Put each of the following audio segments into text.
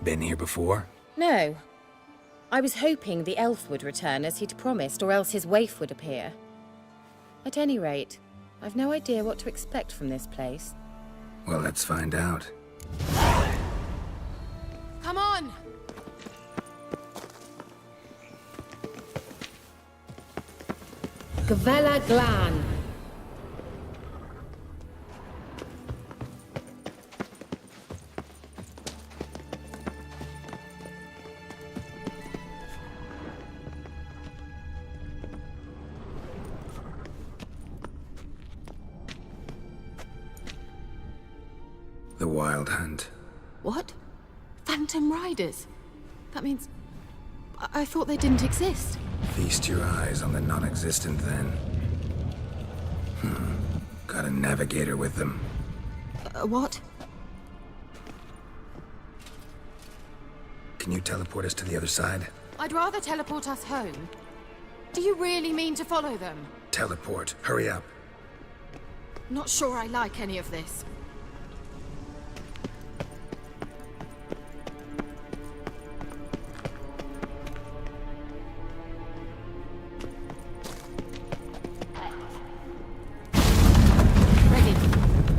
Been here before? No. I was hoping the elf would return as he'd promised, or else his waif would appear. At any rate, I've no idea what to expect from this place. Well, let's find out. Come on! Gavella Glan. The Wild Hunt. What? Phantom Riders? That means... I thought they didn't exist. Feast your eyes on the non-existent then. Got a navigator with them. What? Can you teleport us to the other side? I'd rather teleport us home. Do you really mean to follow them? Teleport. Hurry up. Not sure I like any of this. Ready.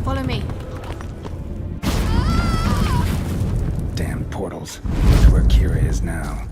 Follow me. Damn portals. Look where Kira is now.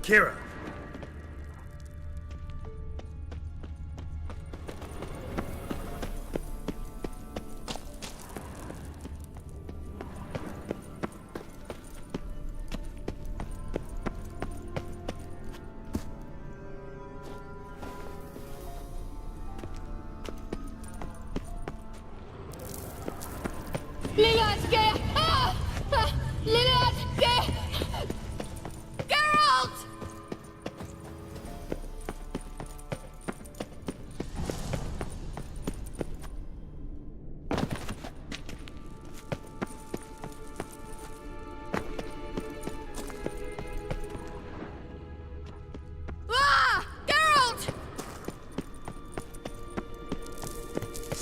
Kira!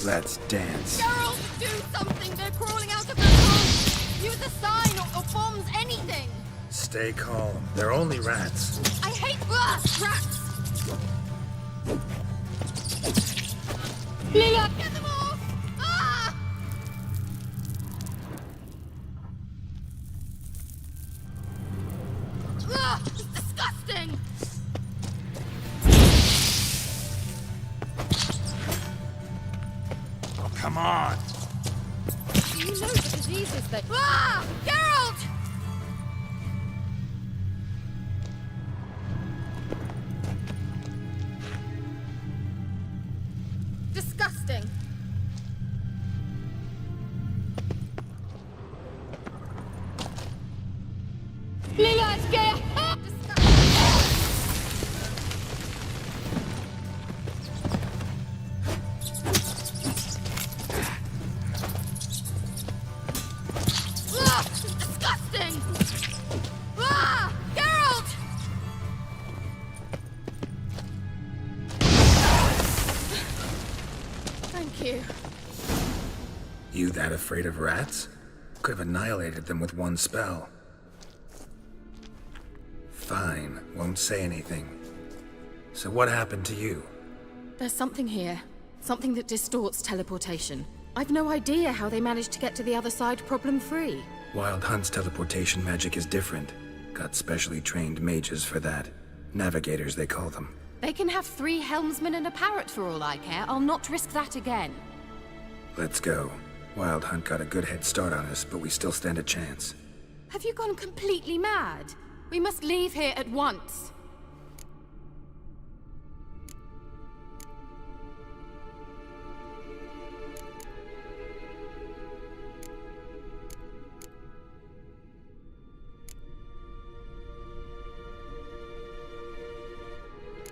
Let's dance. Geralt, do something! They're crawling out of the hole! Use a sign or bombs, anything! Stay calm. They're only rats. I hate rats! Leah! Get them off! Ah! Ugh, it's disgusting! Come on! You know the diseases that... Ah! Geralt! Disgusting. Ah! Disgusting! Ah! Geralt! Thank you. You that afraid of rats? Could have annihilated them with one spell. Fine, won't say anything. So what happened to you? There's something here. Something that distorts teleportation. I've no idea how they managed to get to the other side problem-free. Wild Hunt's teleportation magic is different. Got specially trained mages for that. Navigators, they call them. They can have 3 helmsmen and a parrot for all I care. I'll not risk that again. Let's go. Wild Hunt got a good head start on us, but we still stand a chance. Have you gone completely mad? We must leave here at once.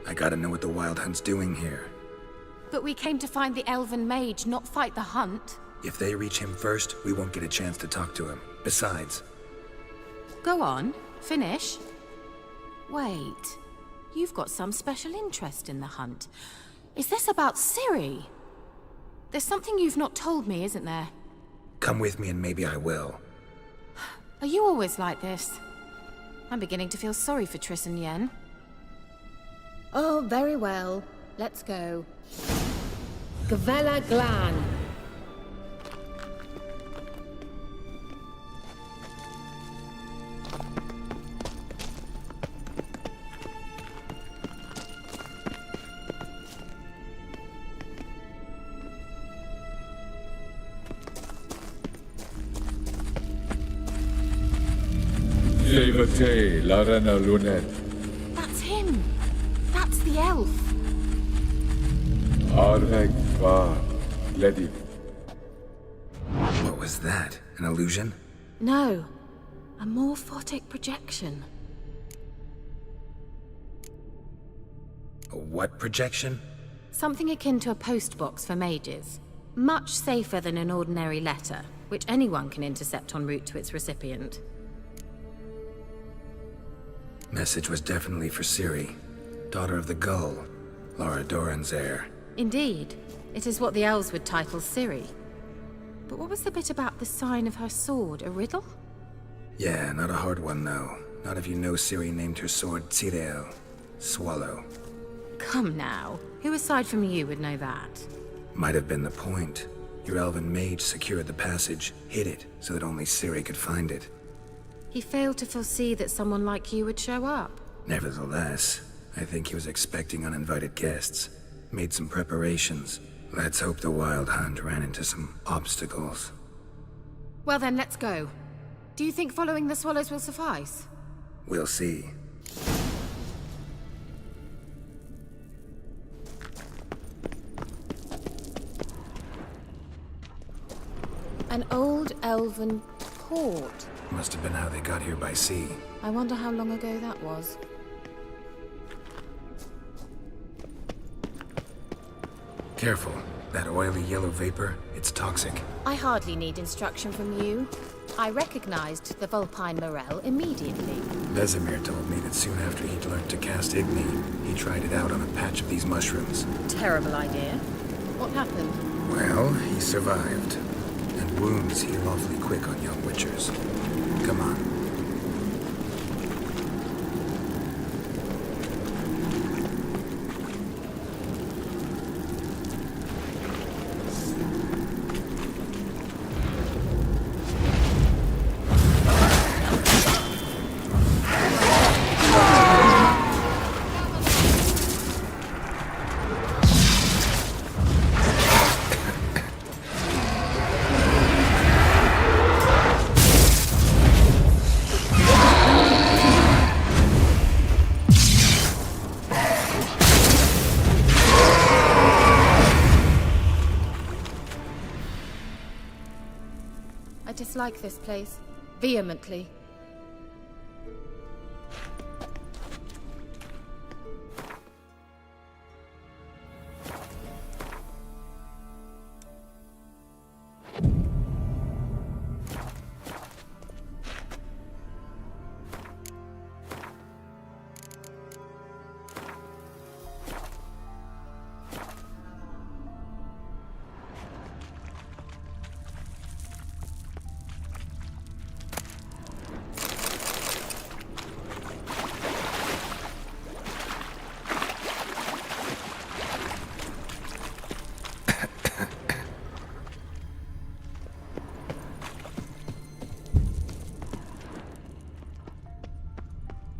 I gotta know what the Wild Hunt's doing here. But we came to find the elven mage, not fight the hunt. If they reach him first, we won't get a chance to talk to him. Besides... Go on, finish. Wait, you've got some special interest in the hunt. Is this about Ciri? There's something you've not told me, isn't there? Come with me and maybe I will. Are you always like this? I'm beginning to feel sorry for Triss and Yen. Oh, very well. Let's go. Gavella Glan. Levate, Larena Lunet, That's him! That's the elf! Arveg Va, Ledi. What was that? An illusion? No, a morphotic projection. A what projection? Something akin to a postbox for mages. Much safer than an ordinary letter, which anyone can intercept en route to its recipient. Message was definitely for Ciri, daughter of the Gull, Lara Doran's heir. Indeed, it is what the elves would title Ciri. But what was the bit about the sign of her sword, a riddle? Yeah, not a hard one though. Not if you know Ciri named her sword Tsirel, swallow. Come now, who aside from you would know that? Might have been the point. Your elven mage secured the passage, hid it, so that only Ciri could find it. He failed to foresee that someone like you would show up. Nevertheless, I think he was expecting uninvited guests. Made some preparations. Let's hope the Wild Hunt ran into some obstacles. Well then, let's go. Do you think following the swallows will suffice? We'll see. An old elven port. Must have been how they got here by sea. I wonder how long ago that was. Careful. That oily yellow vapor, it's toxic. I hardly need instruction from you. I recognized the Vulpine Morel immediately. Vesemir told me that soon after he'd learned to cast Igni, he tried it out on a patch of these mushrooms. Terrible idea. What happened? Well, he survived. And wounds heal awfully quick on young witchers. Come on. dislike this place. Vehemently.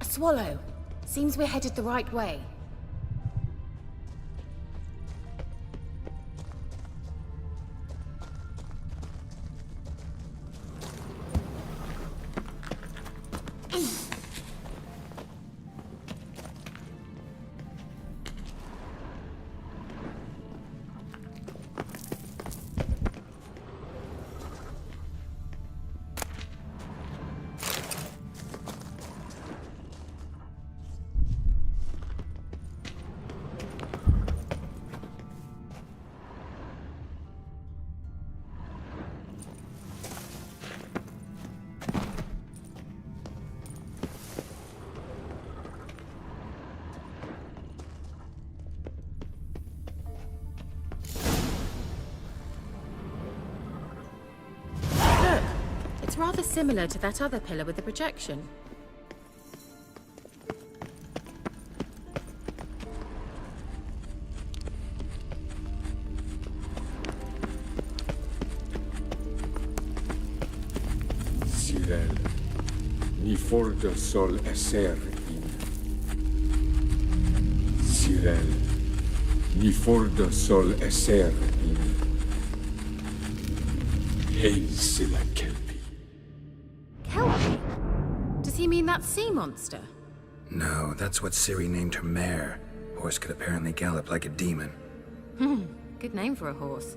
Swallow. Seems we're headed the right way. It's rather similar to that other pillar with the projection. Sirel, ni forda sol esser in. Sirel, ni forda sol esser in. Hey, sila kelpi. Kelpie? Does he mean that sea monster? No, that's what Ciri named her mare. Horse could apparently gallop like a demon. Good name for a horse.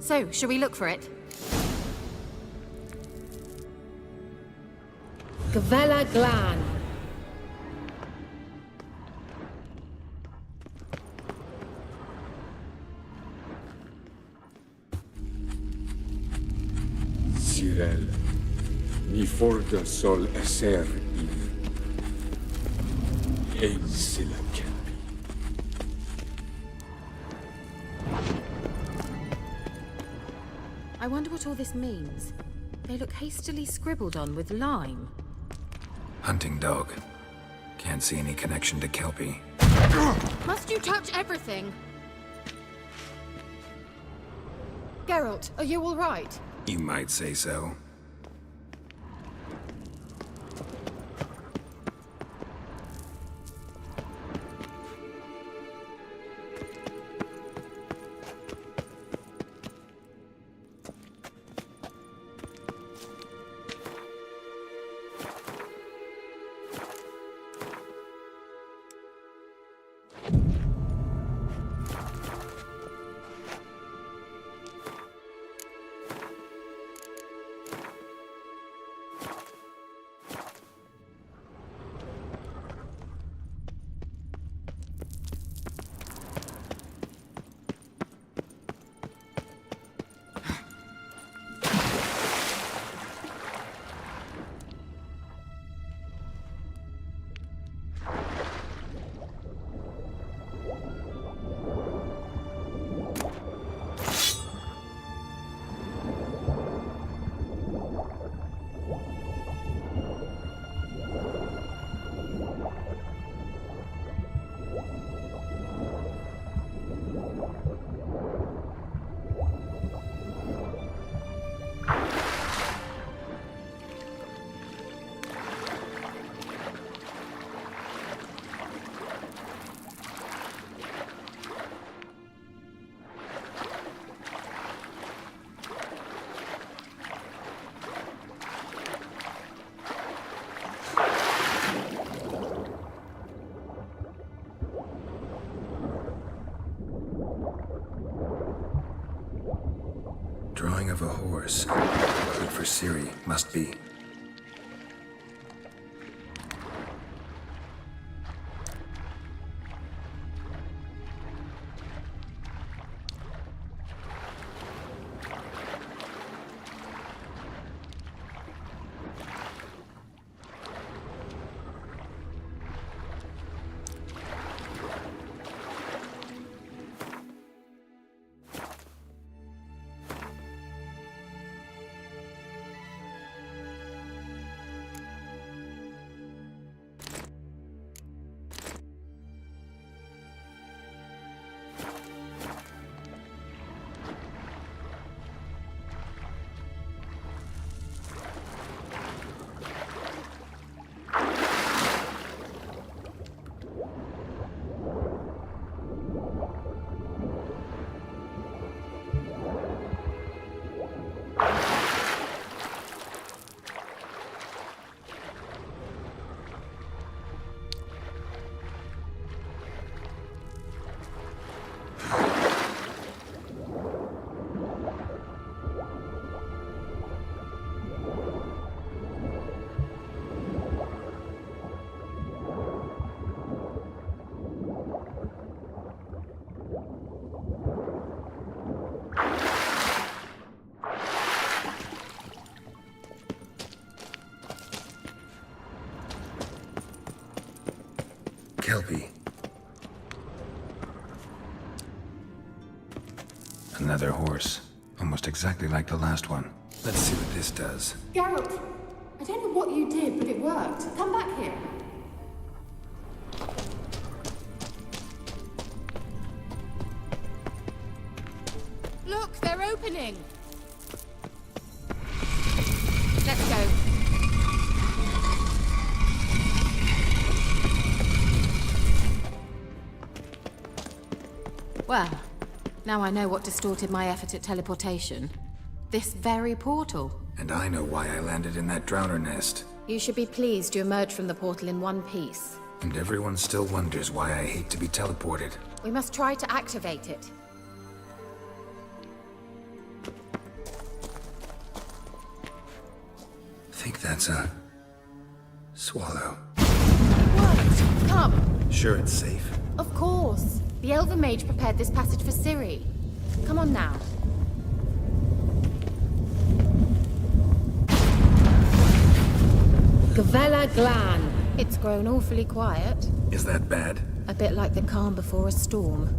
So, shall we look for it? Gavella Glan. Sirel, ni forda sol esser in. Hey, sila kelpi. I wonder what all this means. They look hastily scribbled on with lime. Hunting dog. Can't see any connection to Kelpie. Must you touch everything? Geralt, are you all right? You might say so. Drawing of a horse. Good for Ciri must be. Kelpie. Another horse. Almost exactly like the last one. Let's see what this does. Geralt, I don't know what you did, but it worked. Come back here. Look, they're opening. Let's go. Well, now I know what distorted my effort at teleportation. This very portal. And I know why I landed in that drowner nest. You should be pleased you emerged from the portal in one piece. And everyone still wonders why I hate to be teleported. We must try to activate it. I think that's a... swallow. What? Come! Sure it's safe. Of course. The Elven Mage prepared this passage for Ciri. Come on now. Gavella Glan. It's grown awfully quiet. Is that bad? A bit like the calm before a storm.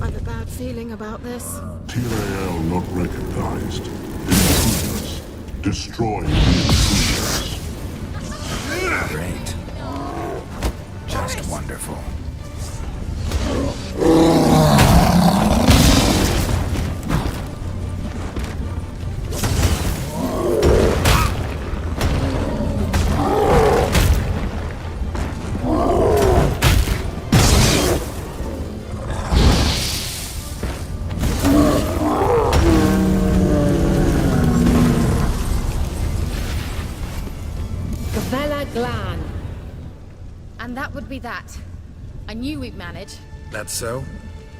I've a bad feeling about this. Tyrael not recognized. Intruders. Destroy the intruders. Great. Just wonderful. Glan. And that would be that. I knew we'd manage. That's so?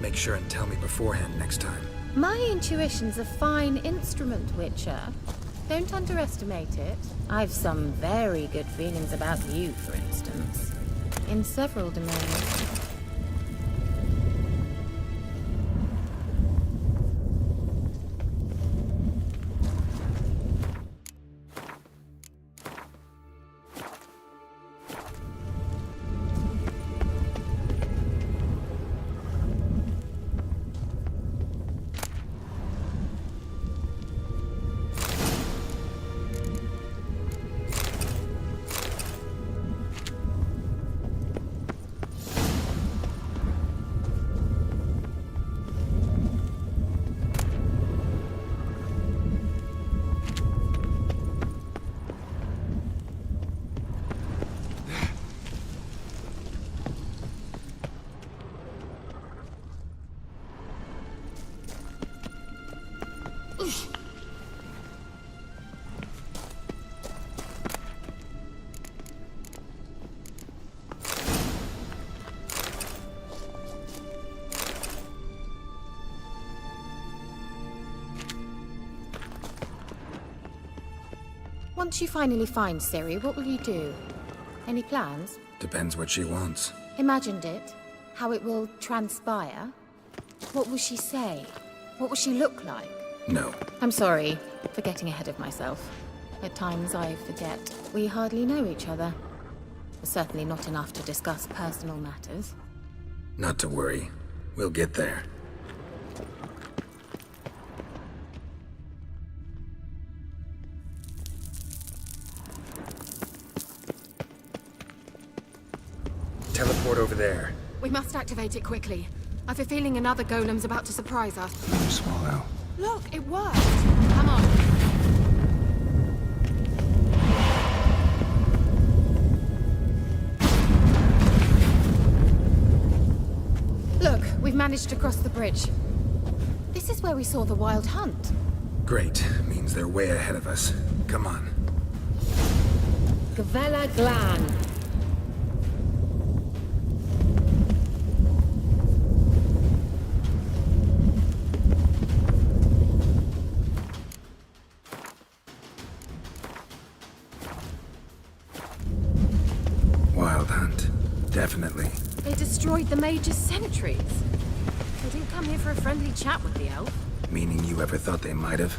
Make sure and tell me beforehand next time. My intuition's a fine instrument, Witcher. Don't underestimate it. I've some very good feelings about you, for instance. In several domains. Once you finally find Ciri, what will you do? Any plans? Depends what she wants. Imagined it? How it will transpire? What will she say? What will she look like? No. I'm sorry for getting ahead of myself. At times I forget we hardly know each other. Certainly not enough to discuss personal matters. Not to worry. We'll get there. Teleport over there. We must activate it quickly. I've a feeling another golem's about to surprise us. Another swallow. Look, it worked. Come on. Look, we've managed to cross the bridge. This is where we saw the wild hunt. Great. Means they're way ahead of us. Come on. Gavella Glan. Wild hunt. Definitely. They destroyed the Major's sentries. They didn't come here for a friendly chat with the elf. Meaning you ever thought they might have?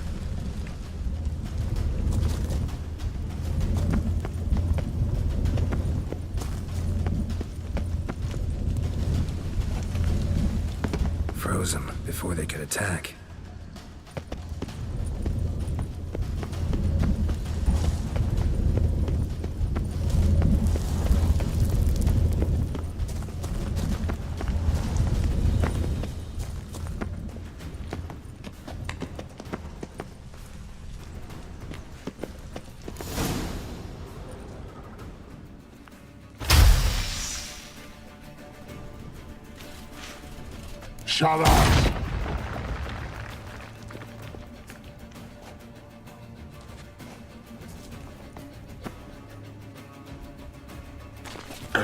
Froze them before they could attack. Shut up!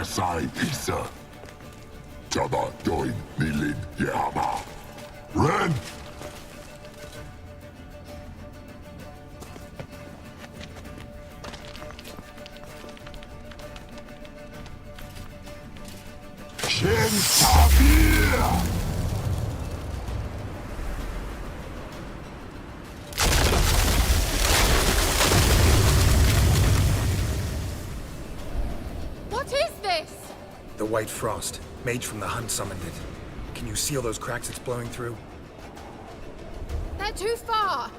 SI Pisa. Jabba Doin Nilin Yama. Ren! Shin Tabir! The White Frost. Mage from the Hunt summoned it. Can you seal those cracks it's blowing through? They're too far!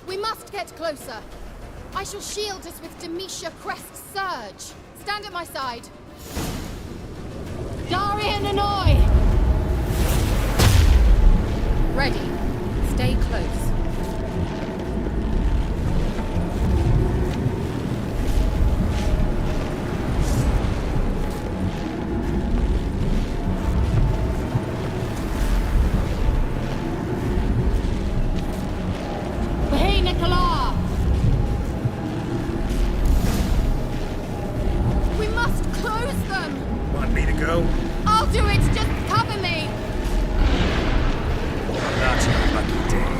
We must get closer. I shall shield us with Demetia Crest's Surge. Stand at my side. Darian Annoy! Ready. Stay close. We must close them! Want me to go? I'll do it! Just cover me! Not your lucky day.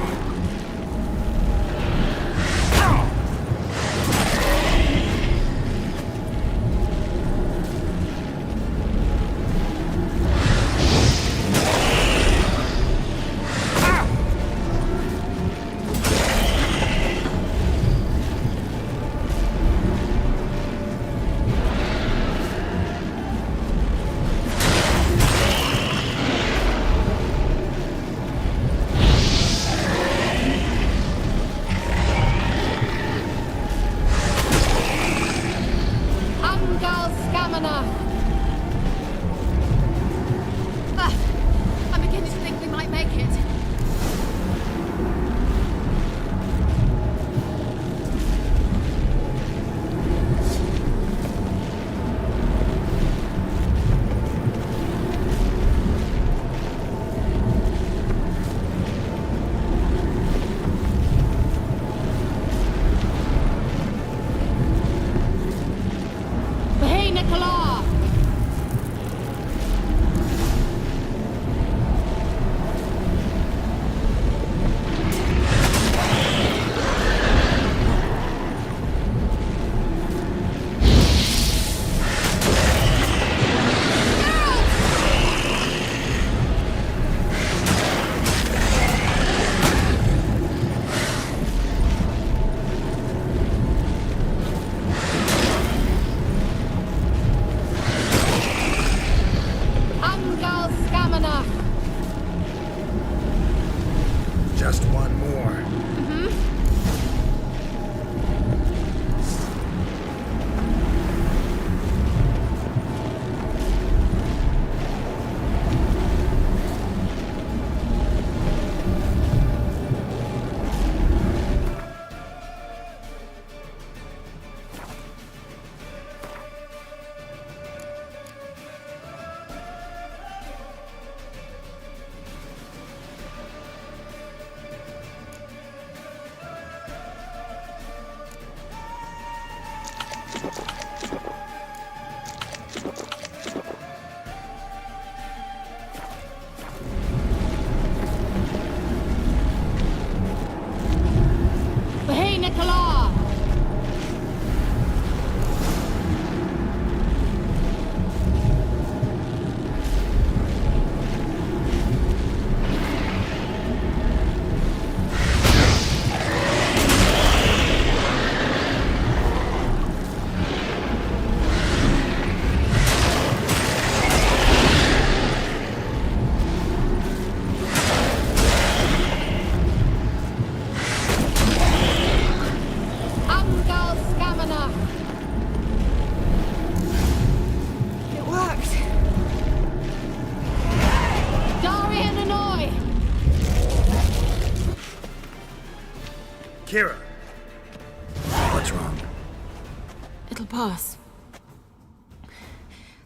Kira! What's wrong? It'll pass.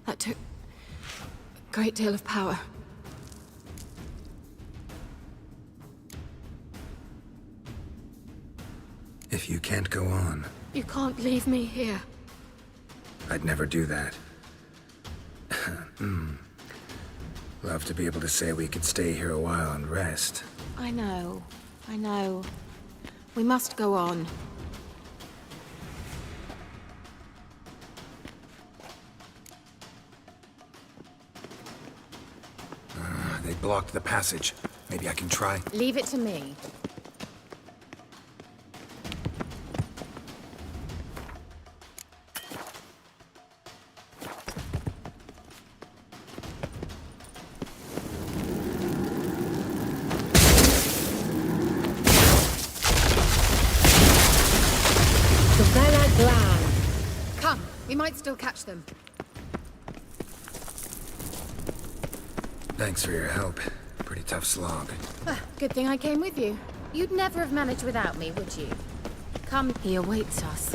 That took a great deal of power. If you can't go on, You can't leave me here. I'd never do that. Love to be able to say we could stay here a while and rest. I know. We must go on. They blocked the passage. Maybe I can try. Leave it to me. Come, we might still catch them. Thanks for your help. Pretty tough slog. Good thing I came with you. You'd never have managed without me, would you? Come. He awaits us.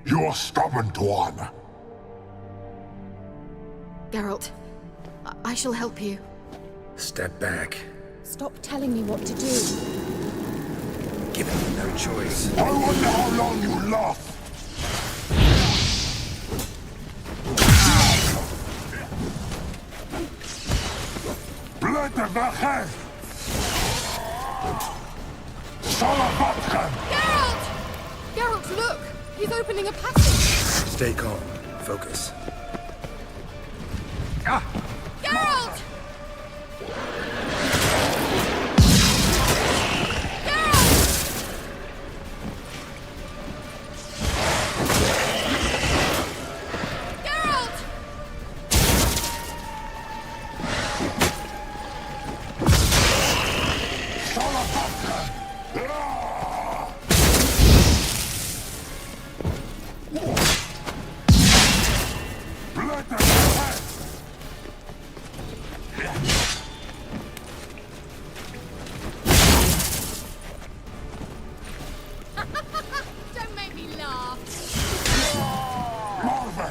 You're stubborn, Tuan. Geralt, I shall help you. Step back. Stop telling me what to do. Given me no choice. I wonder how long you last. Blöde Wache! Salavatkan! Geralt! Geralt, look! He's opening a passage! Stay calm. Focus. Geralt! Don't make me laugh. Marve!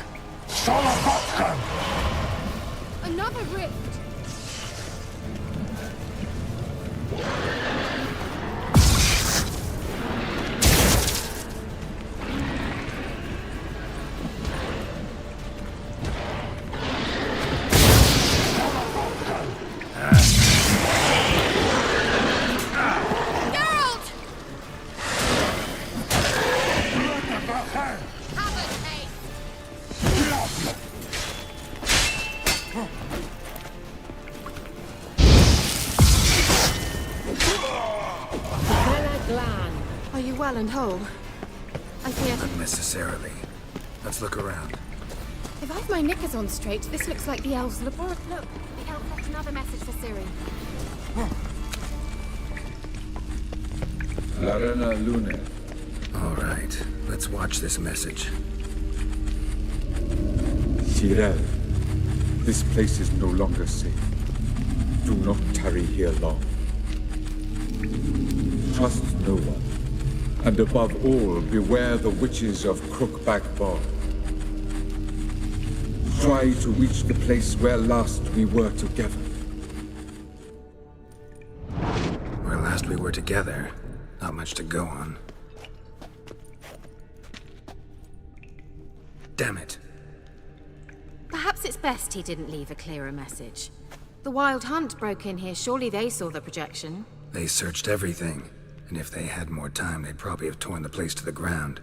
Salavatkan! Another rift. Geralt! Have a taste. Are you well and whole? I fear... Unnecessarily. Let's look around. If I've my knickers on straight, this looks like the elves' laboratory. Look, the elf left another message for Ciri. Larena Lune. All right. Let's watch this message. Tyrell, this place is no longer safe. Do not tarry here long. Trust no one. And above all, beware the witches of Crookback Bog. Try to reach the place where last we were together. Where last we were together, not much to go on. Damn it. Perhaps it's best he didn't leave a clearer message. The Wild Hunt broke in here. Surely they saw the projection. They searched everything, and if they had more time, they'd probably have torn the place to the ground.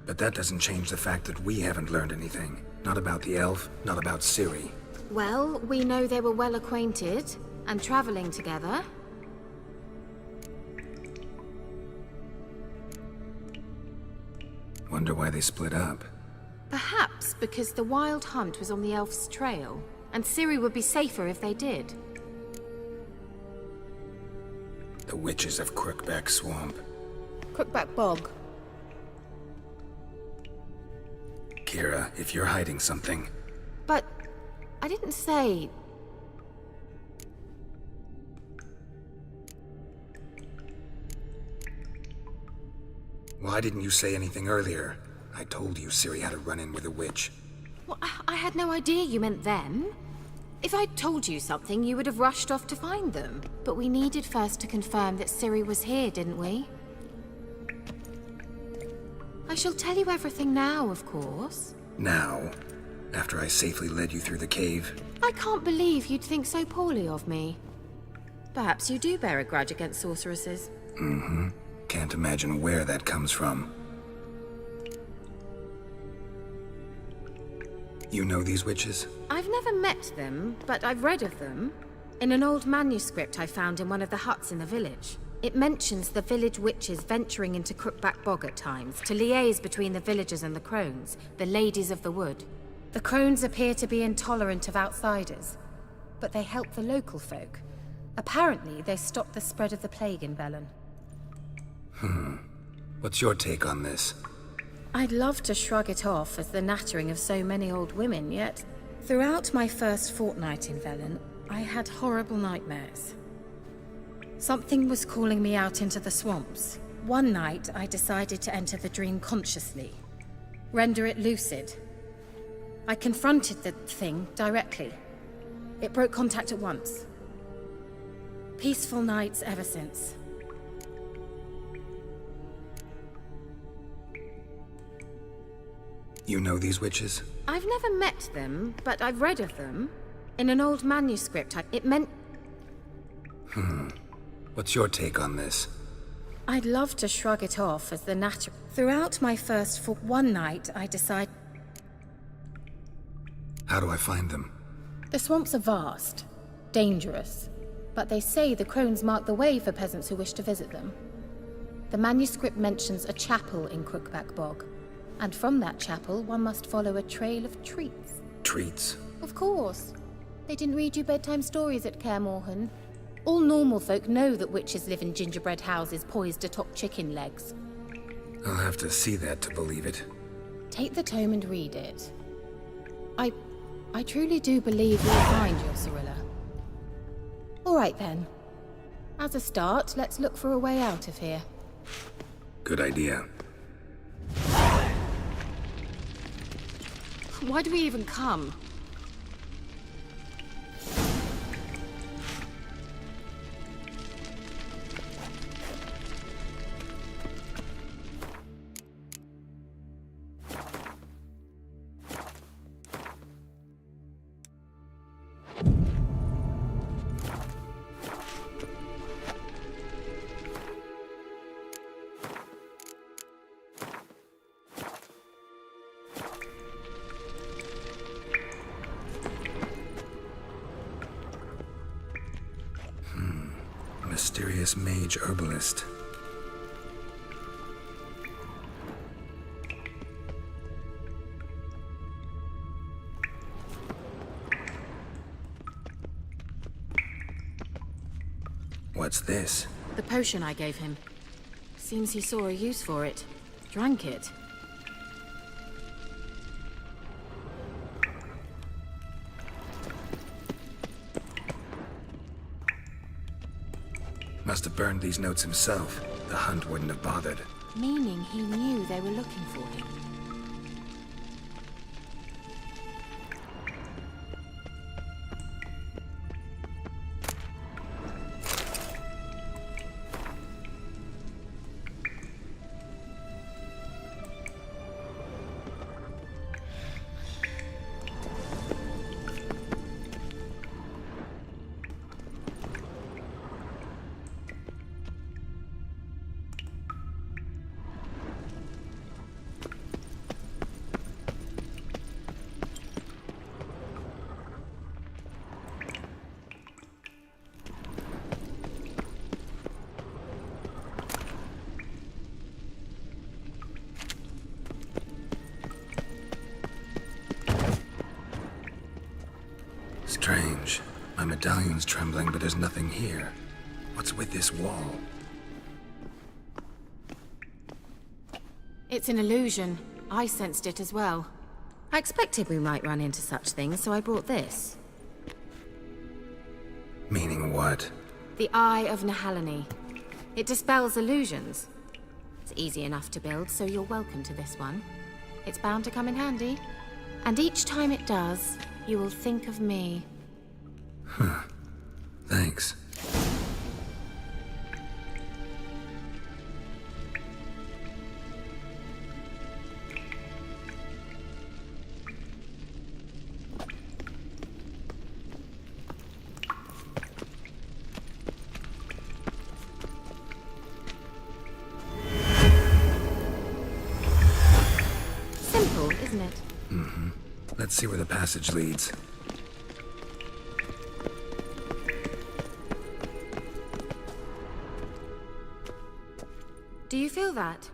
But that doesn't change the fact that we haven't learned anything. Not about the elf, not about Ciri. Well, we know they were well acquainted and traveling together. Wonder why they split up. Perhaps because the Wild Hunt was on the elf's trail, and Ciri would be safer if they did. The witches of Crookback Swamp. Crookback Bog. Kira, if you're hiding something... But I didn't say... Why didn't you say anything earlier? I told you Ciri had a run-in with a witch. Well, I had no idea you meant them. If I'd told you something, you would have rushed off to find them. But we needed first to confirm that Ciri was here, didn't we? I shall tell you everything now, of course. Now? After I safely led you through the cave? I can't believe you'd think so poorly of me. Perhaps you do bear a grudge against sorceresses. Mm-hmm. Can't imagine where that comes from. You know these witches? I've never met them, but I've read of them. In an old manuscript I found in one of the huts in the village. It mentions the village witches venturing into Crookback Bog at times to liaise between the villagers and the crones, the ladies of the wood. The crones appear to be intolerant of outsiders, but they help the local folk. Apparently, they stopped the spread of the plague in Velen. What's your take on this? I'd love to shrug it off as the nattering of so many old women, yet throughout my first fortnight in Velen, I had horrible nightmares. Something was calling me out into the swamps. One night, I decided to enter the dream consciously, render it lucid. I confronted the thing directly. It broke contact at once. Peaceful nights ever since. You know these witches? I've never met them, but I've read of them. In an old manuscript, it meant... What's your take on this? I'd love to shrug it off as the natural... Throughout my first one night, I decided... How do I find them? The swamps are vast, dangerous, but they say the crones mark the way for peasants who wish to visit them. The manuscript mentions a chapel in Crookback Bog, and from that chapel one must follow a trail of treats. Treats? Of course. They didn't read you bedtime stories at Kaer Morhen. All normal folk know that witches live in gingerbread houses poised atop chicken legs. I'll have to see that to believe it. Take the tome and read it. I truly do believe you'll find your Cirilla. All right then. As a start, let's look for a way out of here. Good idea. Why do we even come? Mysterious mage herbalist. What's this? The potion I gave him. Seems he saw a use for it. Drank it. Must have burned these notes himself. The hunt wouldn't have bothered. Meaning he knew they were looking for him. Strange. My medallion's trembling, but there's nothing here. What's with this wall? It's an illusion. I sensed it as well. I expected we might run into such things, so I brought this. Meaning what? The Eye of Nehaleni. It dispels illusions. It's easy enough to build, so you're welcome to this one. It's bound to come in handy. And each time it does, you will think of me. Huh. Thanks. Simple, isn't it? Mm-hmm. Let's see where the passage leads. Do you feel that?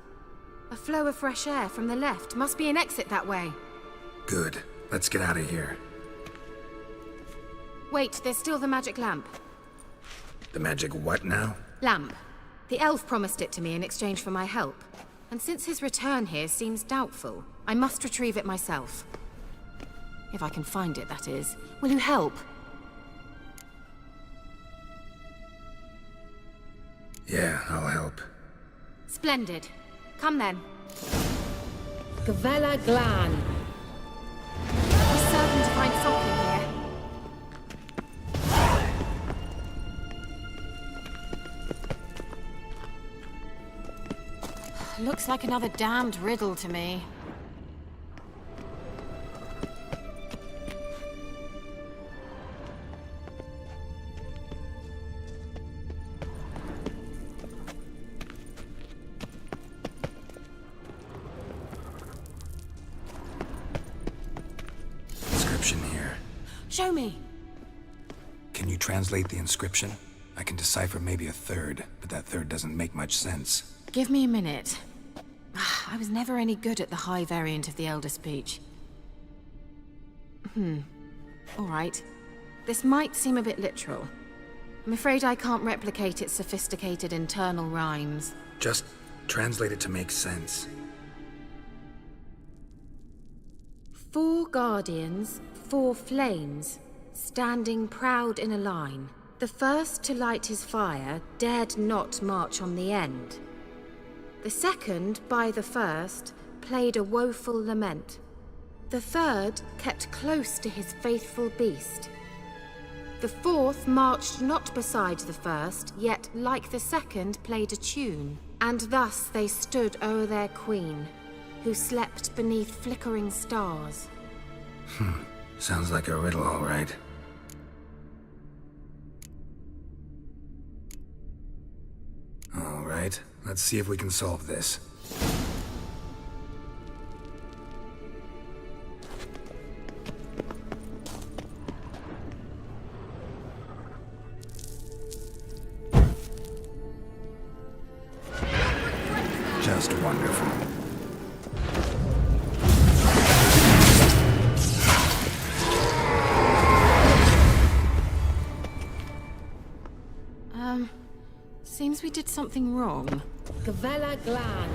A flow of fresh air from the left. Must be an exit that way. Good. Let's get out of here. Wait, there's still the magic lamp. The magic what now? Lamp. The elf promised it to me in exchange for my help. And since his return here seems doubtful, I must retrieve it myself. If I can find it, that is. Will you help? Yeah, I'll help. Splendid. Come then. Gavella Glan. We're certain to find something here. Looks like another damned riddle to me. Inscription here. Show me. Can you translate the inscription? I can decipher maybe a third, but that third doesn't make much sense. Give me a minute. I was never any good at the high variant of the Elder Speech. All right. This might seem a bit literal. I'm afraid I can't replicate its sophisticated internal rhymes. Just translate it to make sense. 4 guardians, 4 flames, standing proud in a line. The first to light his fire dared not march on the end. The second, by the first, played a woeful lament. The third kept close to his faithful beast. The fourth marched not beside the first, yet, like the second, played a tune. And thus they stood o'er their queen, who slept beneath flickering stars. Sounds like a riddle, all right. All right, let's see if we can solve this. Just wonderful. Seems we did something wrong. Gavella Glan.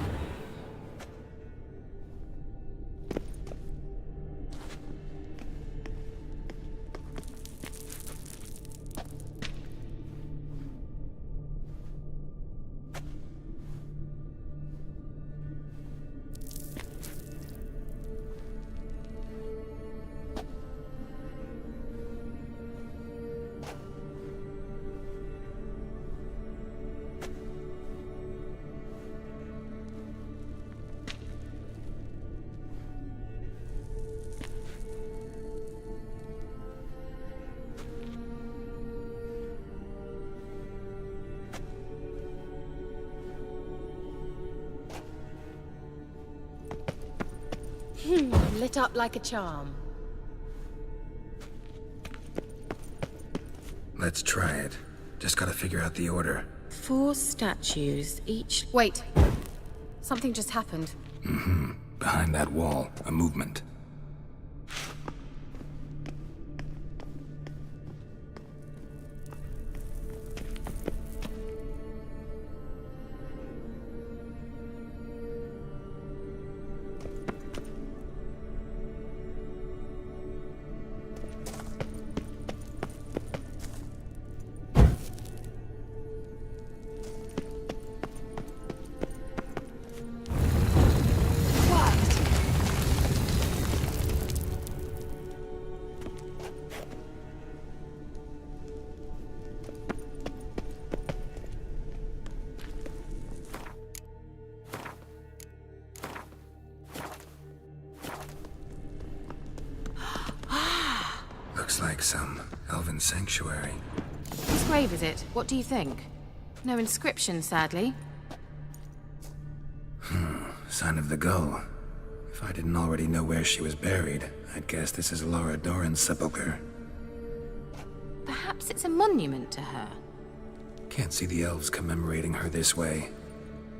Lit up like a charm. Let's try it. Just gotta figure out the order. 4 statues, each... Wait. Something just happened. Behind that wall, a movement. Looks like some elven sanctuary. Whose grave is it? What do you think? No inscription, sadly. Sign of the Gull. If I didn't already know where she was buried, I'd guess this is Laura Doran's sepulcher. Perhaps it's a monument to her. Can't see the elves commemorating her this way.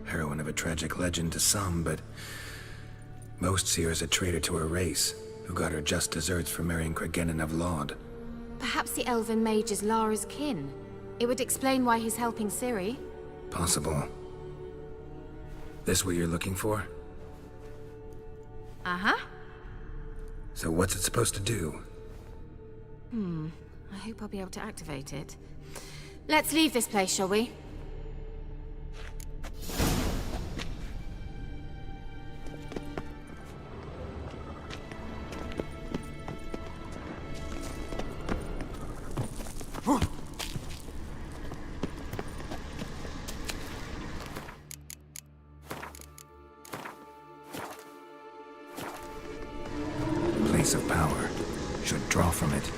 Heroine of a tragic legend to some, but most see her as a traitor to her race, who got her just desserts for marrying Cregennan of Laud. Perhaps the elven mage is Lara's kin. It would explain why he's helping Ciri. Possible. This what you're looking for? Uh-huh. So what's it supposed to do? I hope I'll be able to activate it. Let's leave this place, shall we? Place of power. Should draw from it.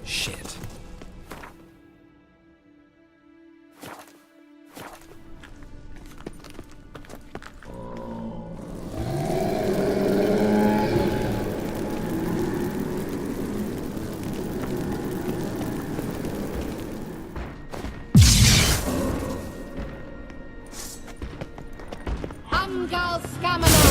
Shit. Amgal Scamina!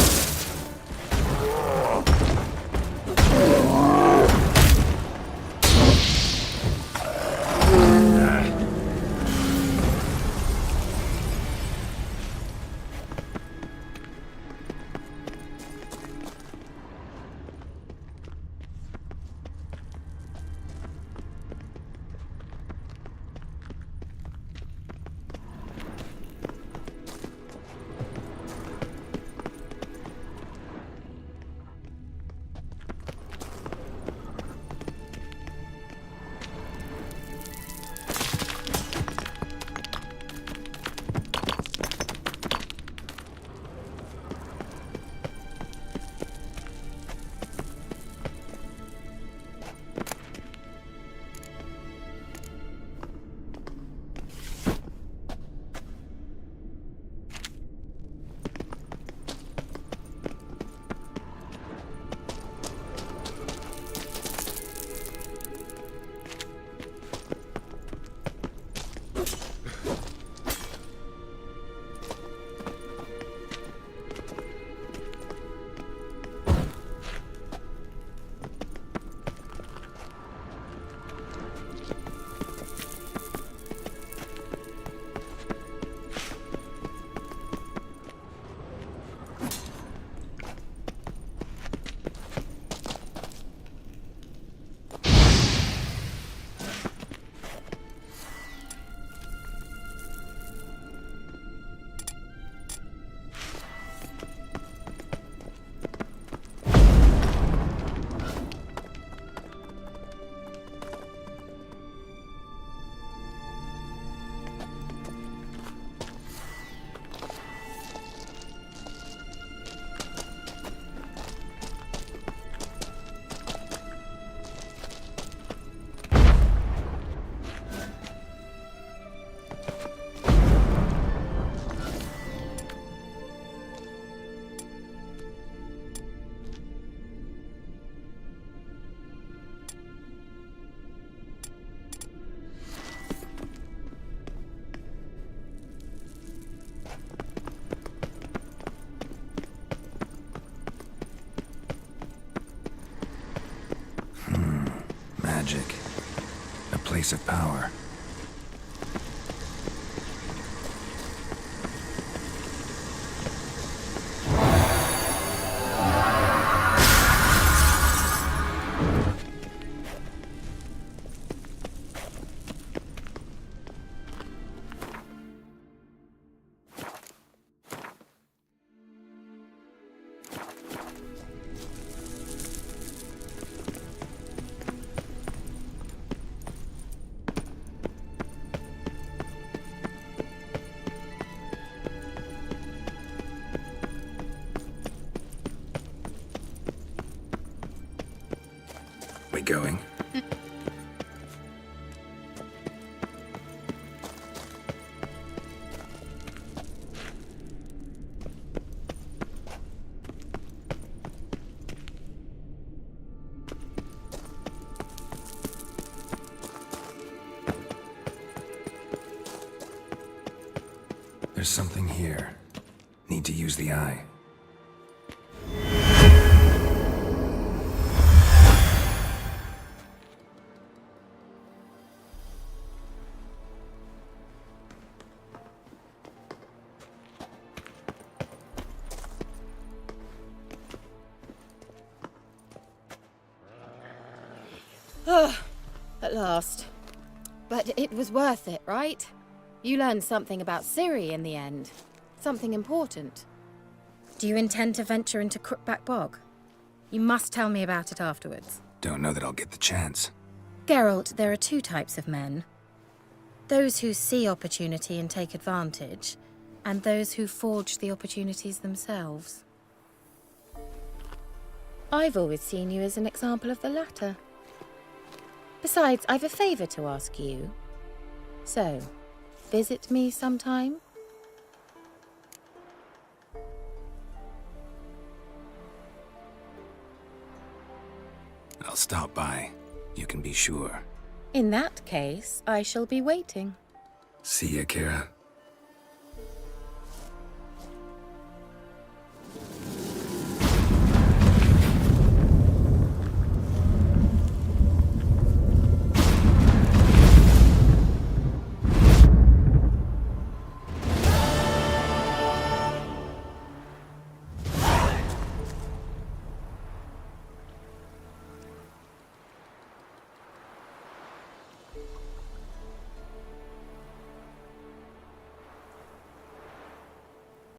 magic. A place of power. We going? There's something here. Need to use the eye. At last. But it was worth it, right? You learned something about Ciri in the end. Something important. Do you intend to venture into Crookback Bog? You must tell me about it afterwards. Don't know that I'll get the chance. Geralt, there are two types of men. Those who see opportunity and take advantage, and those who forge the opportunities themselves. I've always seen you as an example of the latter. Besides, I've a favor to ask you. So, visit me sometime? I'll stop by. You can be sure. In that case, I shall be waiting. See ya, Kira.